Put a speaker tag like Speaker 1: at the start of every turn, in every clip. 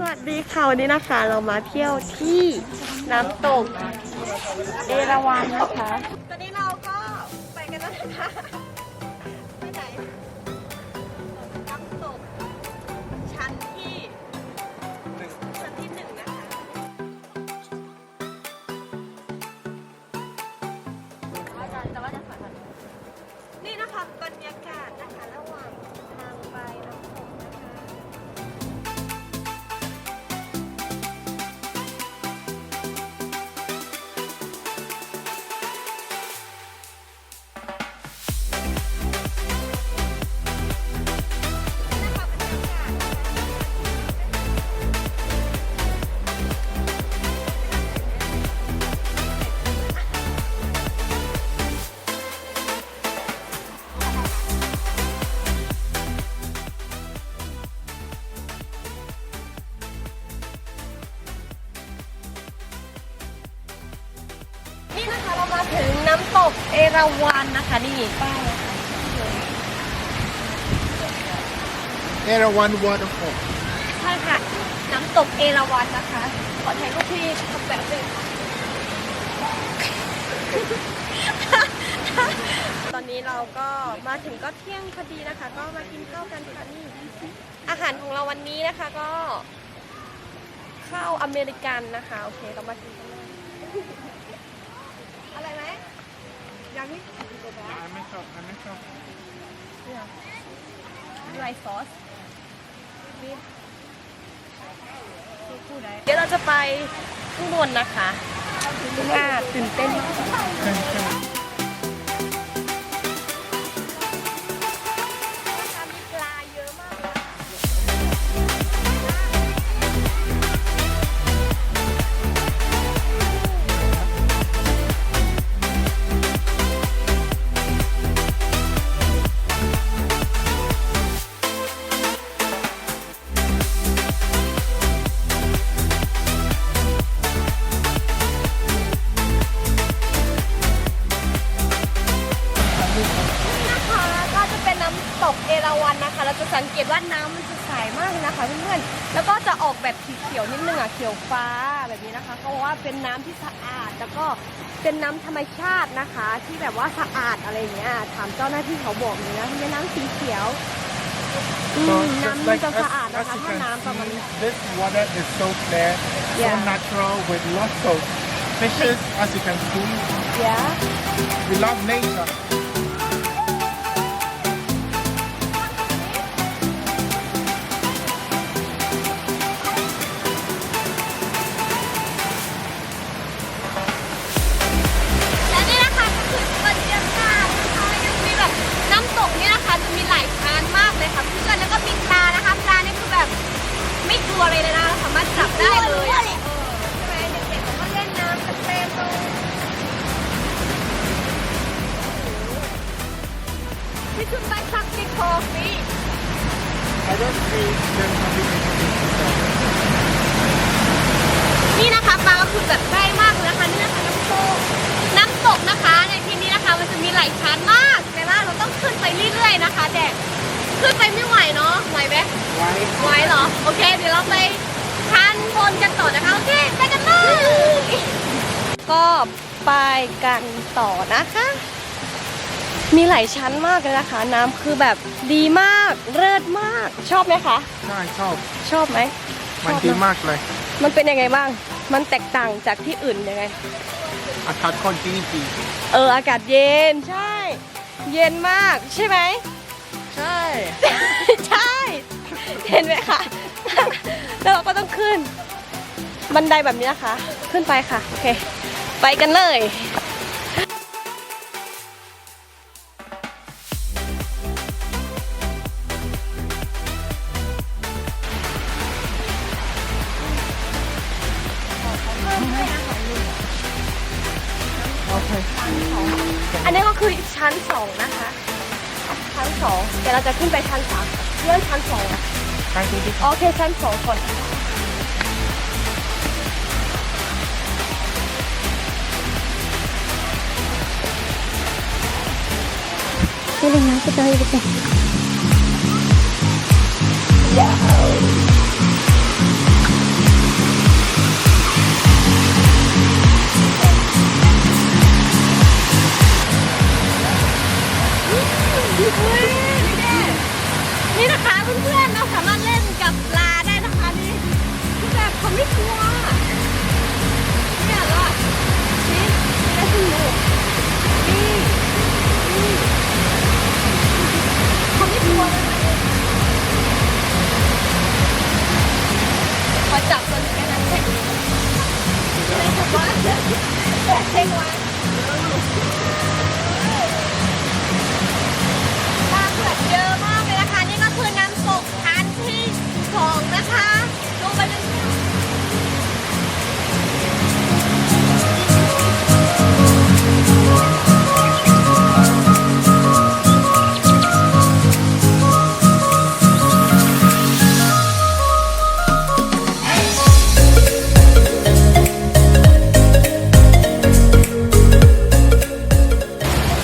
Speaker 1: สวัสดีค่ะวันนี้นะคะเรามาเที่ยวที่น้ำตกเอราวัณนะคะตอนนี้เราก็ไปกันแล้วนะคะไปไหนน้ำตกชั้นที่หนึ่งนะคะนี่นะคะบรรยากาศนะคะระหว่างทางไปน้ำตกนะคะนี่นะคะเรามาถึงน้ำตกเอราวัณนะคะนี่ป้าย
Speaker 2: Erawan Waterfall
Speaker 1: ใช่ค่ะน้ำตกเอราวัณนะคะขอถ่ายรูปที่ทำแบบนึงตอนนี้เราก็มาถึงก็เที่ยงพอดีนะคะก็มากินข้าวกันค่ะนี่อาหารของเราวันนี้นะคะก็ข้าวอเมริกันนะคะโอเคเรามากินกันเลยอะไรไหมยังไม่ด้วยซอสเดี๋ยวเราจะไปข้างบนนะคะตื่นเต้นมากมีปลาเยอะมากก็จะเป็นน้ำตกเอราวัณนะคะเราจะสังเกตว่าน้ำมันจะใสมากเลยนะคะเพื่อนๆแล้วก็จะออกแบบสีเขียวนิดนึงอ่ะเขียวฟ้าแบบนี้นะคะเขาบอกว่าเป็นน้ำที่สะอาดแล้วก็เป็นน้ำธรรมชาตินะคะที่แบบว่าสะอาดอะไรอย่างเงี้ยถามเจ้าหน้าที่เขาบอกเลยนะที่เป็นน้ำสีเขียวน้ำมันจะสะอาดนะคะถ้าน้ำประมาณนี้
Speaker 2: This water is so clear, so natural with lots of fishes as you can see. We love nature.
Speaker 1: และนี่นะคะก็คือบรรยากาศนะคะยังมีแบบน้ำตกนี่นะคะจะมีหลายชั้นมากเลยค่ะเพื่อนแล้วก็มีปลานะคะปลานี่คือแบบไม่กลัวเลยนะสามารถจับได้เลยใช่ไหมเด็กๆเขาก็เล่นน้ำกันเต็มเลยWe should buy something coffee.
Speaker 2: I don't see them having anything to sell.
Speaker 1: นี่นะคะปลาก็คือแบบใกล้มากเลยนะคะนี่นะคะน้ำตกนะคะในที่นี้นะคะมันจะมีหลายชั้นมากแต่ว่าเราต้องขึ้นไปเรื่อยๆนะคะแต่ขึ้นไปไม่ไหวเนาะไหวไหมไหวเหรอโอเคเดี๋ยวเราไปชั้นบนกันต่อนะคะโอเคไปกันเลยก็ไปกันต่อนะคะมีหลายชั้นมากเลยนะคะน้ำคือแบบดีมากเลิศมากชอบไหมคะ
Speaker 2: ใช่ชอบ
Speaker 1: ชอบไหม
Speaker 2: มันดีมากเลย
Speaker 1: มันเป็นยังไงบ้างมันแตกต่างจากที่อื่นยังไง
Speaker 2: อากาศค่อนข้างดี
Speaker 1: อากาศเย็นใช่ เย็นมากใช่ไหม
Speaker 2: ใช่
Speaker 1: ใช่เห็นไหมคะแล้วเราก็ต้องขึ้นบันไดแบบนี้นะคะขึ้นไปค่ะโอเคไปกันเลยอันนี้ก็คือชั้น2นะคะชั้น2เดี๋ยวเราจะขึ้นไปชั้น3เรื่องชั้น2นะ
Speaker 2: ใช่ดี
Speaker 1: โอเคชั้น2ก่อน Feeling nasa tayo dito. Wow. ช็ควะปลาเผือกเยอะมากเลยนะคะ นี่ก็คือน้ำตกชั้นที่2นะคะลงไปเลย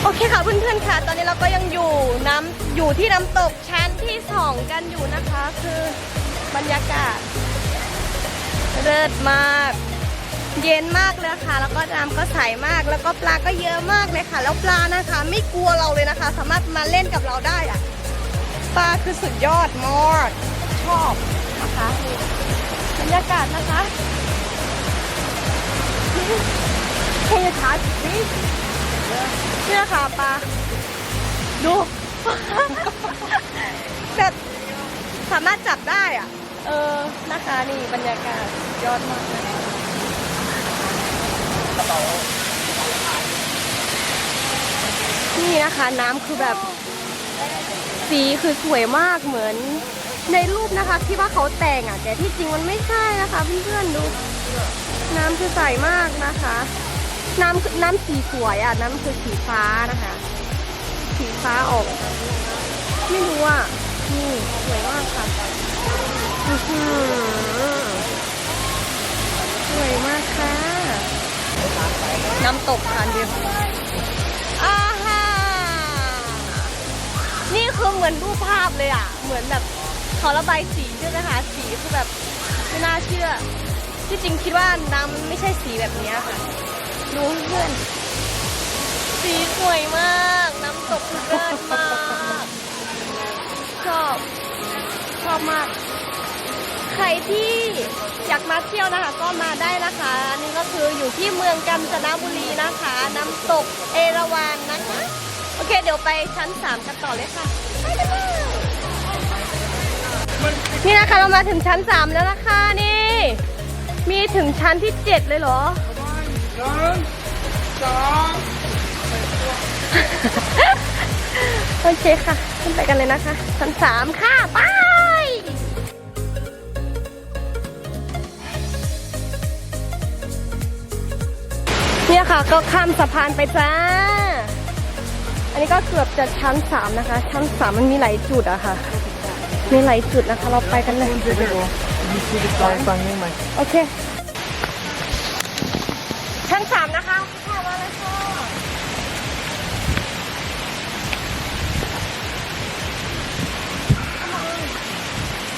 Speaker 1: โอเคค่ะเพื่อนๆค่ะ ตอนนี้เราก็ยังอยู่ที่น้ำตกชั้นที่2กันอยู่นะคะ คือบรรยากาศเลิศมาก เย็นมากเลยค่ะ แล้วก็น้ำก็ใสมาก แล้วก็ปลาก็เยอะมากเลยค่ะ แล้วปลานะคะไม่กลัวเราเลยนะคะ สามารถมาเล่นกับเราได้อะปลาคือสุดยอดมากชอบนะคะนี่บรรยากาศนะคะ Can you touch this? เนี่ยค่ะปลาดู แบบสามารถจับได้อ่ะนะคะนี่บรรยากาศยอดมากเลยนี่นะคะน้ำคือแบบสีคือสวยมากเหมือนในรูปนะคะที่ว่าเขาแต่งอ่ะแต่ที่จริงมันไม่ใช่นะคะเพื่อนๆดูน้ำคือใสมากนะคะน้ำสีสวยอ่ะน้ำคือสีฟ้านะคะสีฟ้าออกไม่รู้อ่ะนี่สวยมากค่ะสวยมากค่ะน้ำตกค่ะเดียวอาฮานี่คือเหมือนรูปภาพเลยอ่ะเหมือนแบบเขาระบายสีใช่ไหมคะสีคือแบบไม่น่าเชื่อที่จริงคิดว่าน้ำไม่ใช่สีแบบนี้ค่ะดูเพื่อนสีสวยมากน้ำตกเลิศมากชอบมากใครที่อยากมาเที่ยวนะคะก็มาได้นะคะนี่ก็คืออยู่ที่เมืองกาญจนบุรีนะคะน้ำตกเอราวัณนะคะโอเคเดี๋ยวไปชั้น3กันต่อเลยค่ะไปกันเลยนี่นะคะเรามาถึงชั้น3แล้วนะคะนี่มีถึงชั้นที่7เลยเหรอโอเคค่ะขึ้นไปกันเลยนะคะชั้น3ค่ะไปเนี่ยค่ะก็ข้ามสะพานไปจ้าอันนี้ก็เกือบจะชั้น3นะคะชั้น3มันมีหลายจุดอะค่ะมีหลายจุดนะคะเราไปกันเลยโอเคชั้น3นะคะค่ะมาเลยค่ะ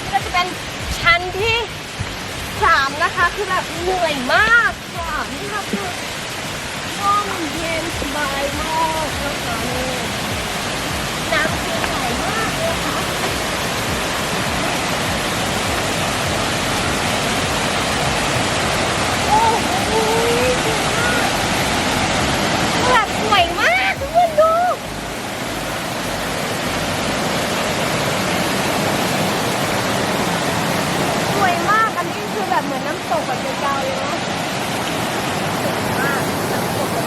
Speaker 1: นี่ก็จะเป็นชั้นที่3นะคะคือแบบเหนื่อยมากค่ะนี่ค่ะคือห้องเย็นสบายมากนะคะนี่น้ำคือใสมากเลยค่ะโอ้โหแบบสวยมากทุกคนดูสวยมากอันนี้คือแบบเหมือนน้ำตกแบบยาวๆเลยเนาะสวยมากน้ำตกแบบ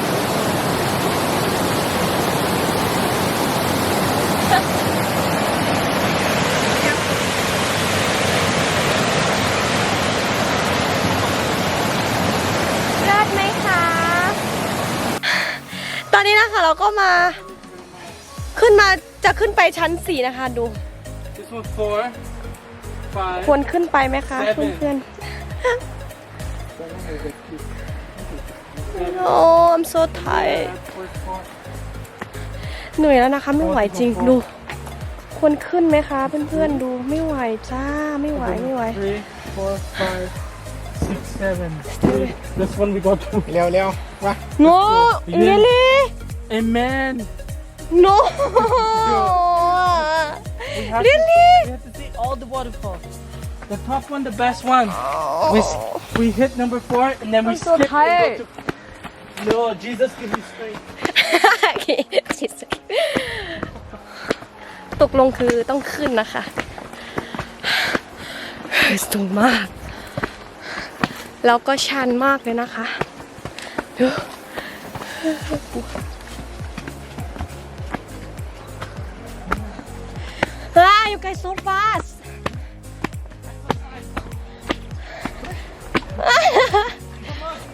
Speaker 1: เลิศไหมคะตอนนี้นะคะเราก็มาจะขึ้นไปชั้น4นะคะดู
Speaker 2: This one 4, 5.
Speaker 1: ควรขึ้นไปไหมคะเพื่อนๆโอ้ I'm so tired เหนื่อยแล้วนะคะไม่ไหวจริงดูควรขึ้นไหมคะเพื่อนๆดูไม่ไหวจ้าไม่ไหว
Speaker 2: 3, 4, 5, 6, 7. This one we got to. เร็วๆวะ
Speaker 1: No really
Speaker 2: Amen.
Speaker 1: No really
Speaker 2: We have to see all the waterfalls. The top one, the best one. We hit number 4 and then we
Speaker 1: I'm so
Speaker 2: skip.
Speaker 1: tired.
Speaker 2: No, Jesus give me strength.
Speaker 1: ตกลงคือต้องขึ้นนะคะสูงมาก แล้วก็ชันมากเลยนะคะดู You guys so fast.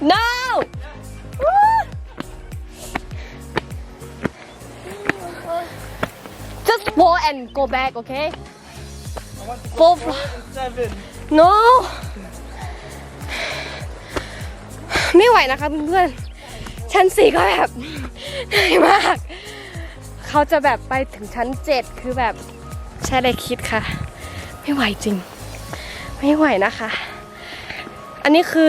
Speaker 1: No. Just 4 and go back, okay?
Speaker 2: I want to
Speaker 1: 4
Speaker 2: 7.
Speaker 1: No ไม่ไหวนะคะเพื่อนๆชั้น 4 ก็แบบเหนื่อยมาก เขาจะแบบไปถึงชั้น 7 คือแบบใช่เลยคิดค่ะ ไม่ไหวจริง ไม่ไหวนะคะ อันนี้คือ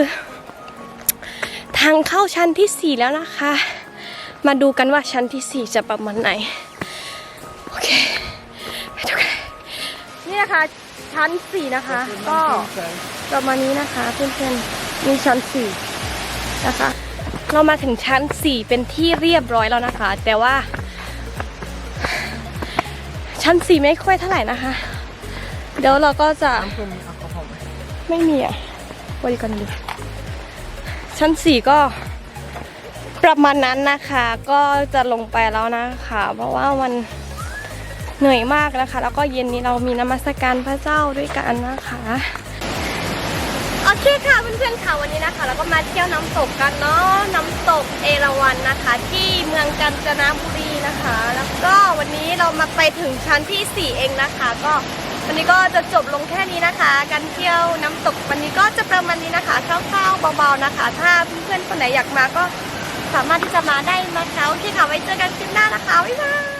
Speaker 1: ทางเข้าชั้นที่ 4 แล้วนะคะ มาดูกันว่าชั้นที่ 4 จะประมาณไหน โอเคไปดูกันนี่นะคะชั้น 4 นะคะ ก็ประมาณนี้นะคะเพื่อนๆมีชั้น 4 นะคะ เรามาถึงชั้น 4 เป็นที่เรียบร้อยแล้วนะคะ แต่ว่าชั้น 4 ไม่ค่อยเท่าไหร่นะคะ เดี๋ยวเราก็จะ
Speaker 2: น้ำเพื่อนมีแอลกอฮอล์ไหม
Speaker 1: ไม่มีอ่ะบริการดูชั้น 4 ก็ประมาณนั้นนะคะ ก็จะลงไปแล้วนะคะ เพราะว่ามันเหนื่อยมากนะคะ แล้วก็เย็นนี้เรามีนมัสการพระเจ้าด้วยกันนะคะโอเคค่ะเพื่อนๆค่ะวันนี้นะคะเราก็มาเที่ยวน้ำตกกันเนาะน้ำตกเอราวัณนะคะ ที่เมืองกาญจนบุรีนะคะ แล้วก็วันนี้เรามาไปถึงชั้นที่ 4 เองนะคะ ก็วันนี้ก็จะจบลงแค่นี้นะคะการเที่ยวน้ำตกวันนี้ก็จะประมาณนี้นะคะคร่าวๆเบาๆนะคะ ถ้าเพื่อนๆคนไหนอยากมาก็สามารถที่จะมาได้นะคะโอเคค่ะไว้เจอกันคลิปหน้านะคะบ๊ายบาย